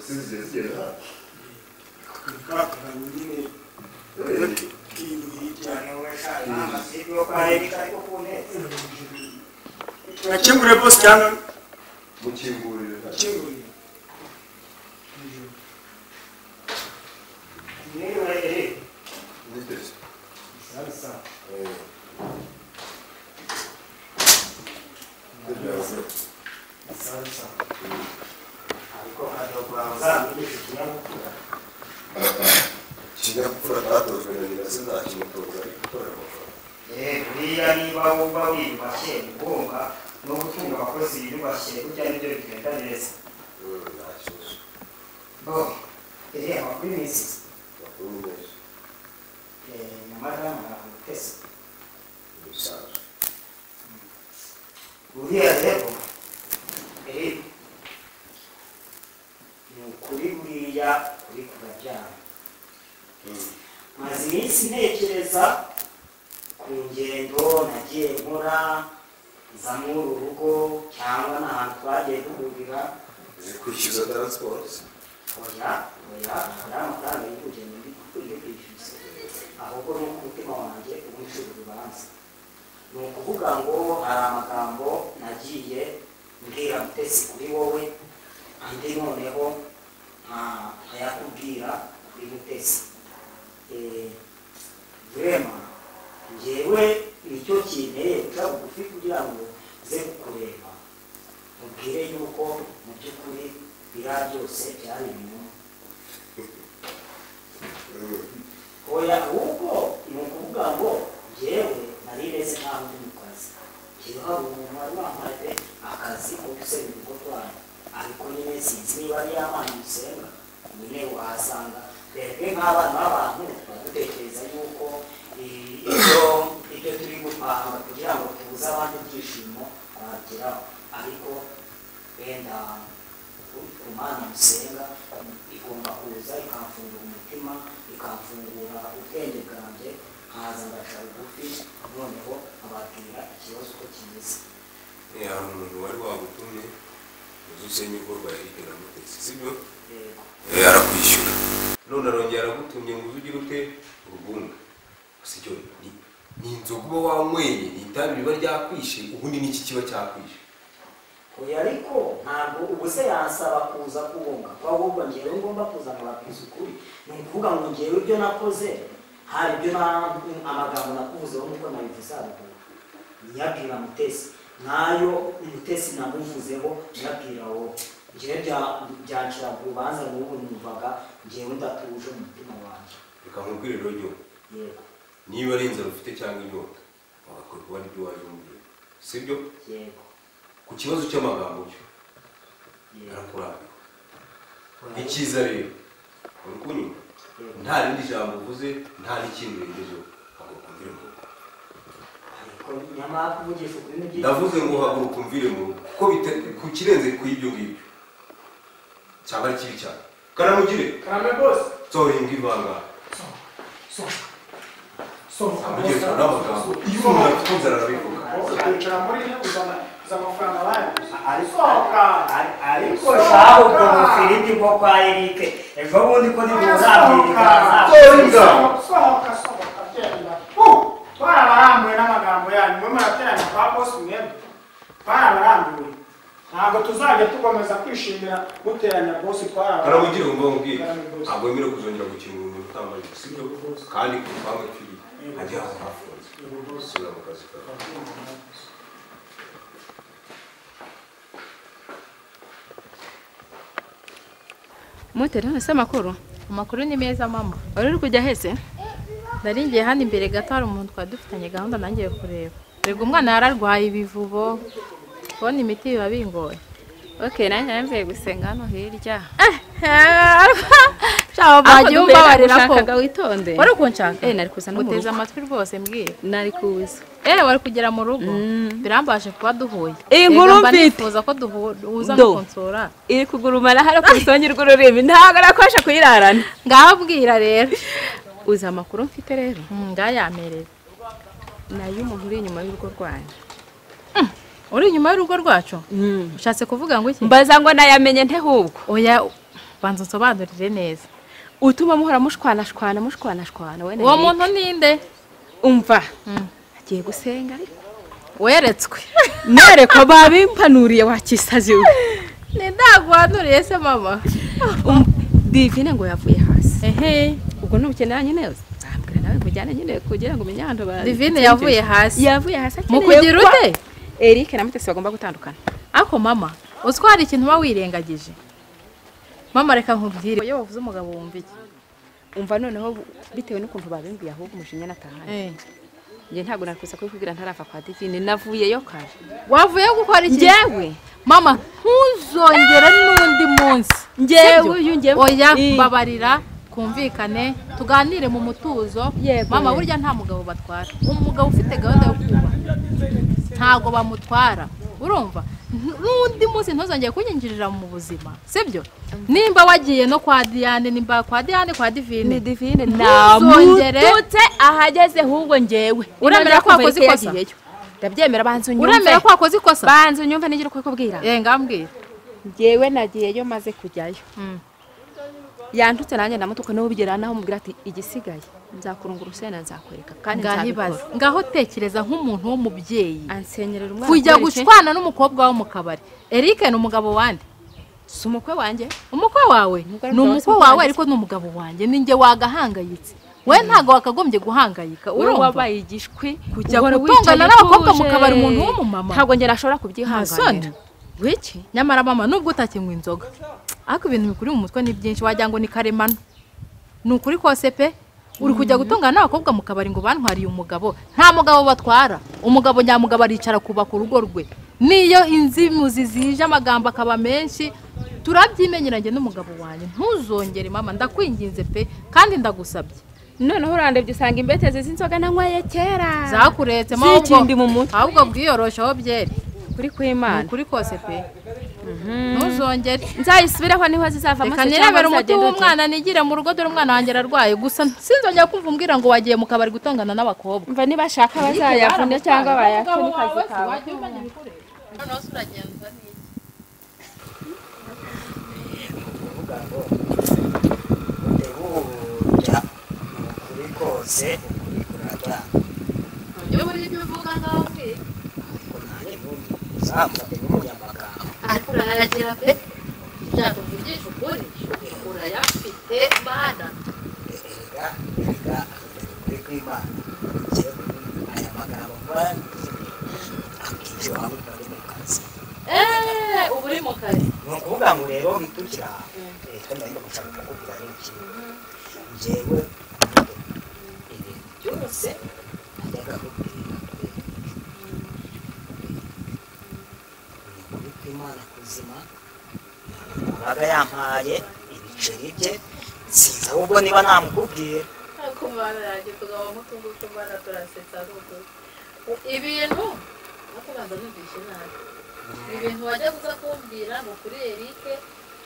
Sizizera. Kaka nyine. Kijana washaka masibyo kae kaiko kuneza. Nakingure boss cyangwa Mukingurire. nakingure. Niwe Nditese. sasa. Sasa. Ariko adogwaza n'ikinyabupfura. Kinyabupfura tatozwe na nyina sinakimutoza gukora amafaranga. Buriya niba wumva wiyubashye ugomba no gutunga abakozi biyubashye burya nibyo bigenda neza. Nta kibazo. Bo, amakuru y'isi. Makuru meza. Madamu Mutesi. Bisanzwe. Buriya rero, ni ukuri buriya kuri kurabyara. Maze iminsi ntekereza ku ngendo nagiye nkora za muri urugo cyangwa n'ahantu twagiye duhurira. Kwishyuza transport. Oya, amafaranga y'urugendo ndi kwishyuza. Ahubwo ni umutima wanjye umucura urubanza. Ni ukuvuga ngo hari amagambo nagiye mbwira Mutesi kuri wowe, andi noneho ayakubwira kuri Mutesi. Vrema, njyewe nicyo kinteye guca bugufi kugira ngo ze kukureba. Mubwire yuko mu by'ukuri biriya byose byari ibinyoma. Oya, ahubwo ni ukuvuga ngo njyewe nari neze nkaho ndi mu kazi. Njyewe hari umuntu wari wampaye akazi ko gusenya urugo rwanyu, ariko nyine sinzi niba ari y'abana musenga, nyine wahasanga twebwe nk'abana b'abantu badutekereza yuko ibyo turi gupanga kugira ngo tubuze abandi ibyishimo twageraho, ariko wenda ku mana musenga igomba kuza ikamfungura umutima, ikamfungura ubwenge bwanjye, nkaza ngaca bugufi noneho ababwira ikibazo uko kimeze. Hari umuntu wari wagutumye uzi usenya urugo rwa Eric na Mutesi, sibyo? Arakwishyura. None arongera aragutumye ngo ugire ute urubunga. Sicyo ni inzoga uba wanyweye, ni itabi riba ryakwishe, ubundi n'iki kiba cyakwishe. Oya, ariko ntabwo ubuse yansaba kuza kubunga, ahubwo njyewe ngomba kuza nkababwiza ukuri. Ni ukuvuga ngo njyewe ibyo nakoze hari ibyo amagambo nakuvuzeho nk'uko nabivuze haruguru, nyabwira Mutesi, nayo Mutesi namuvuzeho nyabwira wowe. Njyewe byancira ku rubanza n'ubu numvaga njyewe ndatuje mu mutima wanjye. Reka nkubwire rero Jyo, Yego. niba ari inzara ufite cyangwa inyota wagakora kuba n'ibyo waje umubwira, sibyo? Yego. Ku kibazo cy'amagambo cyo arakurambiwe. Icyiza rero uri kunyuma, nta rindi jambo uvuze, nta n'ikindi urengejeho, haguruka umvire mu rugo. Ariko nyamara kuvugisha ukuri ni byiza. Ndavuze ngo haguruka umvire mu rugo, kuko ku kirenze ku ibyo ngibyo cyaba ari kibi cyane. Karamugire. Karame boss. Sohinga ibanga. Amugire n'amagambo. Iyo umuntu afite inzara arabivuga. Aricara muri uzana amafaranga bandi. Ariko shaho ubwo bufiriti bwo kwa Eric. Ejo bundi ko ntibuzabwirika. Sohoka genda. Twarabarambuye n'amagambo yanyu. Mwe murateranya kwa boss mwebwe. Twarabarambuye. Ntabwo tuzajya tugomeza kwishimira guteranya boss twarabarambuye. Karamugire umva mubwira. Ntabwo wemerewe kuzongera gukina umuntu utambaye, sibyo? Kandi ku rupangu turi hajya hafunze. Sura mu kazi kawe. Mutera ese amakuru? Amakuru ni meza mama. Wari uri kujya hese? Naringiye hano imbere gato hari umuntu twadufitanye gahunda nangiye kureba. Rego umwana yararwaye ibivubo. Kubona imiti biba bingoye. Okay, nanjye namvuye gusenga hano hirya. Ciao bagyumba barira ko. Witonde. Wari kunshaka? Nari kuza no muteza amatwi rwose mbwira. Nari kuza. Wari kugera mu rugo. Birambaje kuba duhuye. Inkuru mfite. Nifuza ko duhuza no konsora. Iri kugurumana hari ku isonyi rw'ururimi. Ntago arakwasha kuyirarana. Ngabwira rero. Uza amakuru mfite rero. Ngayamerera. Nayo umuntu uri inyuma y'urugo rwanjye. Uri inyuma y'urugo rwacu? Ushatse kuvuga ngo iki? Mbaza ngo nayamenye nte hubwo. Oya banza nsobanurire neza. utuma muhora mushwana we Uwo muntu ninde? umva agiye gusenga ariko Weretswe. nereko babimpanuriye wakisaje Ni ndagwanuriye se mama. Divine ngo yavuye hasi Ehe. ubwo nukenera nyine zambwira nawe kujyana nyine kugira ngo umenyando ba Divine yavuye hasi. mu kugira ute? Eric na Mutesi bagomba gutandukana Ako mama, uzwara ikintu ba wirengagije. Mama reka nkubwire. Iyo wavuze umugabo wumva iki? umva noneho bitewe n'ukuntu babimbiye ahubwo umushinya natahanye nje ntago nakusa kubwira ntarafa kwa Divine navuyeyo kare Wavuye gukora iki? Njyewe Mama, ntuzongere n'undi munsi. Njyewe yungewe. Oya, babarira kumvikane tuganire mu mutuzo. Yego. Mama burya nta mugabo batwara. Umugabo ufite gahunda yo kuba ntago bamutwara. Urumva? N'undi munsi ntuzongeye kunyinjirira mu buzima. Sibyo? Nimba wagiye no kwa Diane, nimba kwa Diane kwa Divine. ni Divine Ntuzongere. namututse ahageze ahubwo njyewe Uremera ko wakoze ikosa? ndabyemera banzu nyumve Uremera ko wakoze ikosa? banzu nyumve nigire uko kubwira Ngambwira. njyewe nagiyeyo maze kujyayo yantutse nanjye ndamutuka no bigera naho mubwira ati igisigaye nzakurunga urusena nzakwereka kandi Ngahibaza. nzabikora Ngaho tekereza nk'umuntu w'umubyeyi. ansenyerera umwana Kujya kubera iki? gushwana n'umukobwa wo mu kabari. Eric ni umugabo wande. si umukwe wanjye Umukwe wawe Umugore ni umukwe wawe wawe ariko ni umugabo wanjye. Ninjye wagahangayitse. We ntago wakagombye guhangayika. uri Urumva? wabaye igishwi Kujya uhora gutongana wicaye n'abakobwa mu utuje. kabari umuntu w'umumama. ntabwo njye nashobora Ntasoni. kubyihanganira wiki Nyamara mama nubwo utakinywa inzoga. Ariko ibintu bikuri mu mutwe ni byinshi wagira ngo ni karemano. Ni ukuri kose pe. Uri kujya gutongana n'abakobwa mu kabari ngo bantwariye umugabo. Nta mugabo batwara. Umugabo nyamugabo aricara kubaka urugo rwe. Niyo inzimuzi zije amagambo akaba menshi turabyimenyeranye n'umugabo wanjye. Ntuzongere mama ndakwinginze pe kandi ndagusabye. noneho urandebye usanga imbeteze z'inzoga nanyweye kera Zakuretse zikindi mu mutwe ahubwo bwiyoroshaho byeri. kuri kw'Imana Ukuri kose pe. Ntuzongere. nzayisubireho niho zizava Reka nirebere umuti w'umwana nigire mu rugo dore umwana wanjye ararwaye gusa sinzongera kumva umbwira ngo wagiye mu kabari gutongana n'abakobwa. mva niba ashaka bazayavune cyangwa bayakwe n'ikazi kawe burya ukuri kose kurajya ariko nanjye ntuzamfate nk'umunyamagambo ariko urayagera pe byako mvugisha ukuri urayafite bana erega ukuri kw'Imana aya magambo mva akenshi waba uri mu kazi ubu uri mu kazi ni ukuvuga ngo rero bitukira twenda ariko gushaka kukubwira n'ikintu njyewe ibintu byose najyaga kubwira ukuri kw'Imana kuzima abaga yampaye ibiceri bye sinzi ahubwo niba namukubwira ariko mwana yanjye tugaba mutunguka mbana turasetsa n'uko ibintu nakubanza numvishe nabi ibintu wajya kuza kumbwira ngo kuri Eric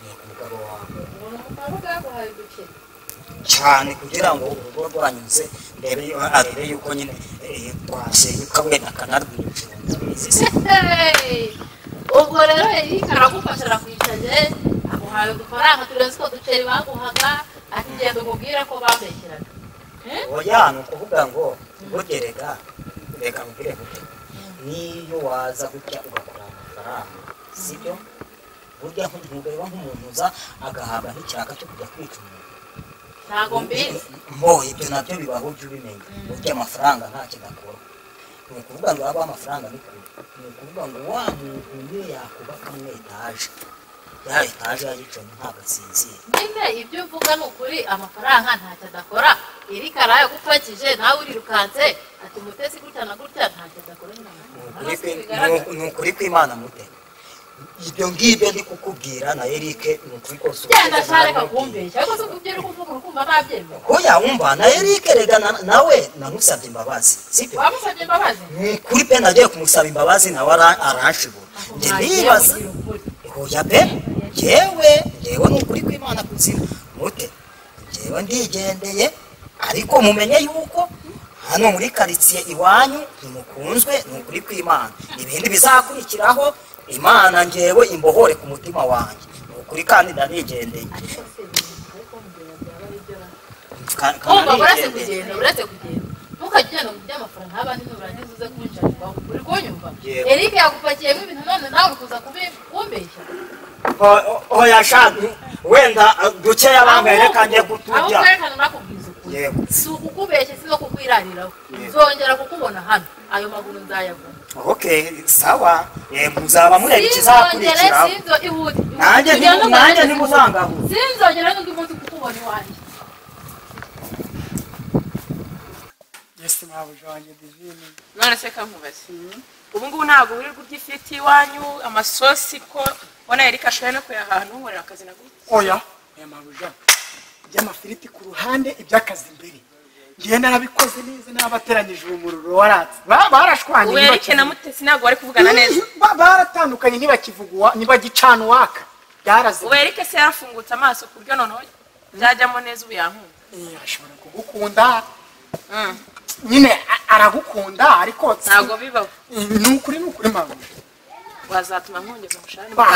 ni umugabo wawe umuntu mukaba bwaguhaye uduceri cyane kugira ngo urugo rwanyuze arebe yuko nyine twasenyuka wenda akanarwinjira ndabizi ubwo rero Eric aragufasha arakwicaje aguhaye udufaranga turenze ko duceri baguhaga ati genda umubwire ko babeshyeraga oya ni ukuvuga ngo ugerega reka mubwire gute niyo waza gutya ugakora amafaranga sibyo burya ntureba nk'umuntu uza agahabwa nk'ikiraka cyo kujya kwica umuntu ntago mbizi ibyo nabyo bibaho ujye ubimenya burya amafaranga ntacyo adakora ni ukuvuga ngo haba amafaranga mikuru ni ukuvuga ngo wa muntu niyo yakubaka mu etaje ya etaje yayicanye ntabwo asinzira nyine ibyo uvuga ni ukuri amafaranga ntacyo adakora Eric araye gupakije nawe urirukanse ati Mutesi gutya na gutya ntacyo adakora ni ukuri kw'Imana mute ibyo ngibyo ndi kukubwira na Eric ni ukuri kose genda shareka kumbeshya ariko se kubyo uri kuvuga urukumva nabyemera oya wumva na Eric rega nawe namusabye imbabazi sibyo wamusabye imbabazi ni kuri pe nagiye kumusaba imbabazi nawe aranshibura njye nibaza oya pe njyewe ni ukuri kw'Imana kuzima mute njyewe ndigendeye ariko mumenye yuko hano muri karitsiye iwanyu ntimukunzwe ni ukuri kw'Imana ibindi bizakurikiraho Imana njyewe imbohore ku mutima wanjye kuri kandida nigendeye uretse kugenda ntukajye ugenda mu by'amafaranga nk'abandi nurangiza uze kunjarwaho uri kunyumva Eric yagupakiyemo ibintu none nawe uri kuza kumbeshya oya shani wenda dukeya bangaye kangiye kuturya aho kwerekana nakubwiza ukuri si ukukubeshya si no kukwirariraho nzongera kukubona hano ayo maguru nzayagura okay sawa muzaba mureba ikizakurikiraho nanjye nimuzangaho sinzongera n'undi munsi kukubona iwanjye Yes, mabuja wanjye divine. None se kankubaze. Ubu ngubu ntabwo uri kurya ifiti iwanyu amasosi ko bona Eric ashoye no kuyahantu nkorera akazi na gute. Oya, mabuja. By'amafiriti ku ruhande iby'akazi imbere. Ngiye narabikoze neza n'abateranyije umururo waratse. Barashwanye. We Eric na Mutesi ntabwo bari kuvugana neza. Baratandukanye ntibakivugwa ntibagicana waka. Byaraze. We Eric se yarafungutse amaso ku buryo noneho byajyamo neza ubu yankunda. Ashobora kugukunda. Nyine aragukunda ariko ntago bibaho nukuri mabuja wazatuma nkongeza umushahara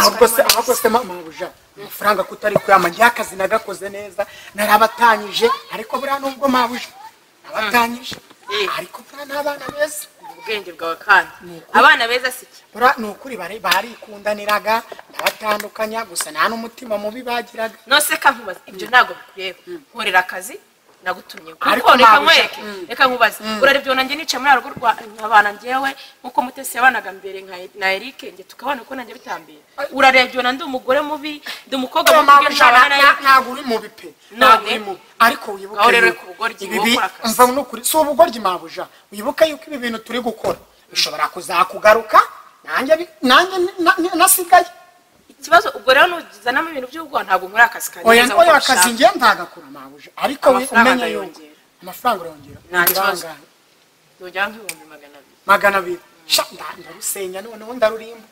ahubwo se mabuja amafaranga kutari kuyama ngiye akazi nagakoze neza narabatanyije ariko buriya nubwo mabuja nabatanyije ariko buriya n'abana beza ubwenge bwawe kandi abana beza siki buriya nukuri barikundaniraga nabatandukanya gusa nta n'umutima mubi bagiraga nose kankubaza ibyo ntago bikureba nkorera akazi nagutumye kuko reka nkubaze urarebye nanjye nice muri rugo rwa abana ngewe nkuko Mutesi yabanaga mbere na Eric nge tukabana ko nanjye bitambira urarebye nandi umugore mubi ndi umukobwa mubi ntago uri mubi pe none ariko wibuke ibi mva no kuri so ubugoryi mabuja wibuka yuko ibi bintu turi gukora bishobora kuzakugaruka nanjye nasigaye ikibazo ubwo rero nuzanamo ibintu by'ubwo ntabwo muri akazi kanjye oya akazi ngiye ndagakura mabuja ariko umenye yuko amafaranga urongera nongera nk'ibihumbi 200 ndarusenya noneho ndarurimba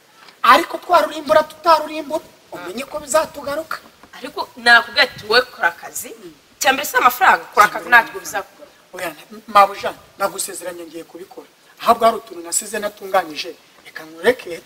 ariko twarurimbura tutarurimbura umenye ko bizatugaruka ariko nakubwiye ati wowe kora akazi cyambere se amafaranga kora akazi ntabwo bizakugaruka oya mabuja nagusezeranye ngiye kubikora ahubwo hari utuntu nasize natunganyije reka nkureke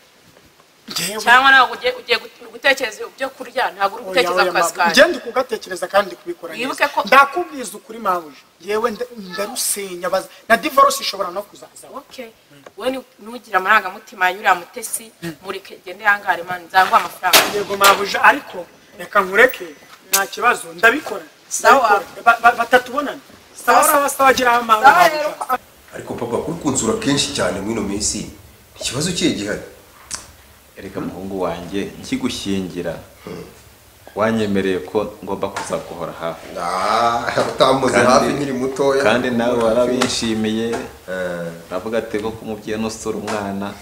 cyangwa nawe ugiye gutekereza ibyo kurya ntabwo uri gutekereza akazi kawe ngende kugatekereza kandi kubikora neza ndakubwiza ukuri mabuja yewe ndarusenya na divorce ishobora no kuzaza okay we nugira amarangamutima yuriya Mutesi muri gende yangare man nzangwa amafaranga yego mabuja ariko reka nkureke nta kibazo ndabikora sawa batatubonana sawa gira amabuja ariko papa kuri kunsura kenshi cyane mwino minsi ikibazo kiye gihari Erega muhungu wanjye nkigushyingira wanyemereye ko ngomba kuzaguhora hafi utamuze hafi nkiri mutoya kandi nawe warabishimiye navuga ati ko kumubyeyi nusura umwana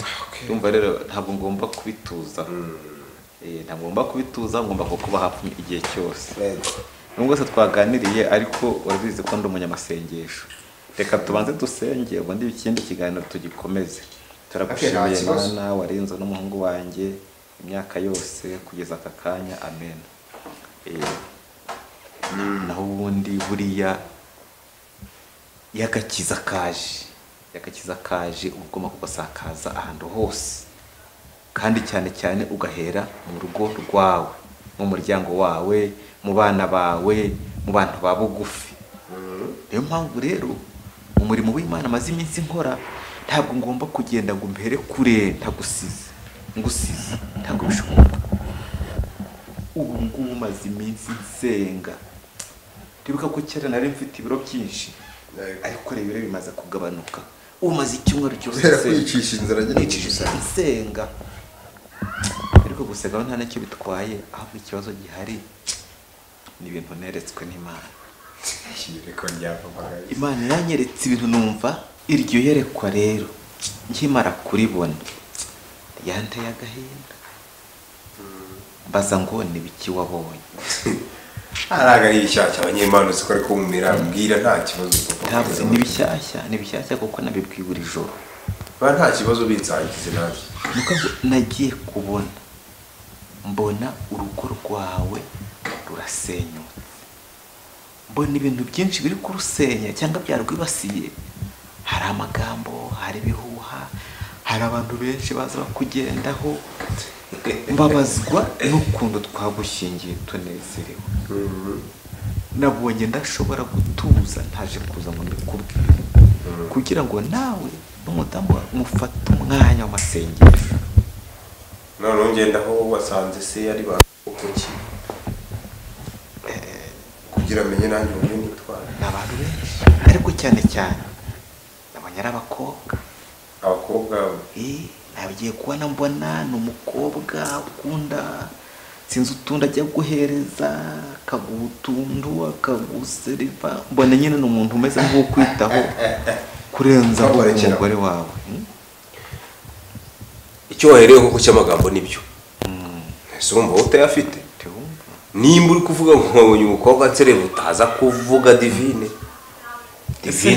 ndumva rero ntabwo ngomba kubituza ngomba kukuba hafi igihe cyose nubwo se twaganiriye ariko urabizi ko ndi umunyamasengesho reka tubanze dusenge ubundi ikindi kiganiro tugikomeze turagushimiye Imana warinze n'umuhungu wanjye imyaka yose kugeza aka kanya amen naho ubundi buriya yagakiza kaje ugomba kugasakaza ahantu hose kandi cyane ugahera mu rugo rwawe mu muryango wawe mu bana bawe mu bantu ba bugufi niyo mpamvu rero umurimo w'Imana maze iminsi nkora ntabwo ngomba kugenda ngo mbere kure ngusize ntabwo bishoboka ubu ngubu maze iminsi nsenga ndibuka ko kera nari mfite ibiro byinshi ariko rero ibiro bimaze kugabanuka ubu maze icyumweru cyose kwicisha inzara nsenga ariko gusega nta n'icyo bitwaye ahubwo ikibazo gihari ni ibintu neretswe n'Imana Imana yanyeretse ibintu numva iryo yerekwa rero nkimara kuribona yanteye agahinda mbaza ngo ni biki wabonye araga yishyashya abanyemana siko ariko mumira mbwira nta kibazo ntabwo ni bishyashya kuko nabibwiye buri joro nta kibazo bitsangize naje nuko nagiye kubona mbona urugo rwawe rurasenyutse mbona ibintu byinshi biri kurusenya cyangwa byarwibasiye hari amagambo hari ibihuha hari abantu benshi baza bakugendaho mbabazwa n'ukuntu twagushyingiye tunezerewe. Nabonye ndashobora gutuza ntaje kuza ngo mbikubwire kugira ngo nawe n'umudamu mufate umwanya w'amasengesho. None ngenda aho wasanze se yari bakuki kugira amenye nanjye uburyo nitwara. N'abantu benshi ariko cyane cyane abanyara abakobwa nagiye kubona mbona ni umukobwa ukunda sinzi utundi ajya guhereza akaguha utundu akaguseriva mbona nyine ni umuntu umeze nk'ukwitaho kurenza umugore wawe. Icyo wahereyeho ku cy'amagambo nibyo ese urumva utayafite nimba uri kuvuga ngo nkabonye umukobwa nsereva utaza kuvuga divine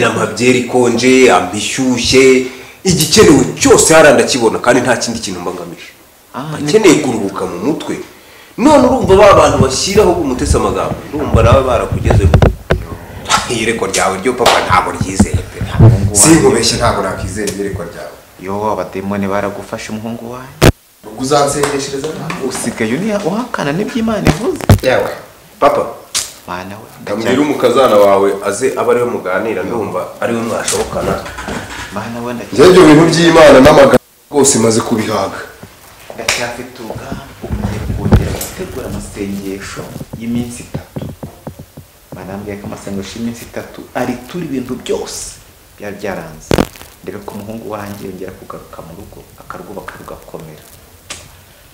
amabyeri konje ambishyushye igikenewe cyose haranda kibona kandi nta kindi kintu mbangamije akeneye kuruhuka mu mutwe. None urumva ba bantu bashyiraho umutese amagambo urumva nawe barakugezeho iyerekwa ryawe ryo papa ntabwo ryizeye pe sinkubeshye ntabwo nakizera iyerekwa ryawe. Yo abademoni baragufasha umuhungu wawe uzansendeshereza usigaye uhakana n'iby'Imana ivuze. Yawe papa mana we ndamubwira umukazana wawe aze aba ariwe muganira ndumva ariwe mwashobokana. Mana we ibyo bintu by'Imana n'amagambo rwose maze kubihaga. ndacyafite urugamba ugiye kongera gutegura amasengesho y'iminsi 3. Manambwiye ko amasengesho y'iminsi 3 ari turi ibintu byose byari byaranze ndebe ko umuhungu wanjye yongera kugaruka mu rugo akarugo bakarugakomera.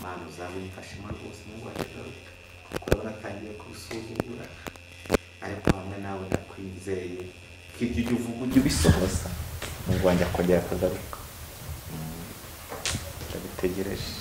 Mana uzabimfashe mu rwose n'ubwo agaruka kuko natangiye kubisuzugura ariko hamwe nawe nakwizeye ko ibyo ujya uvuga ujya ubisohoza umuhungu wanjye akongera akagaruka. Ndabitegereje.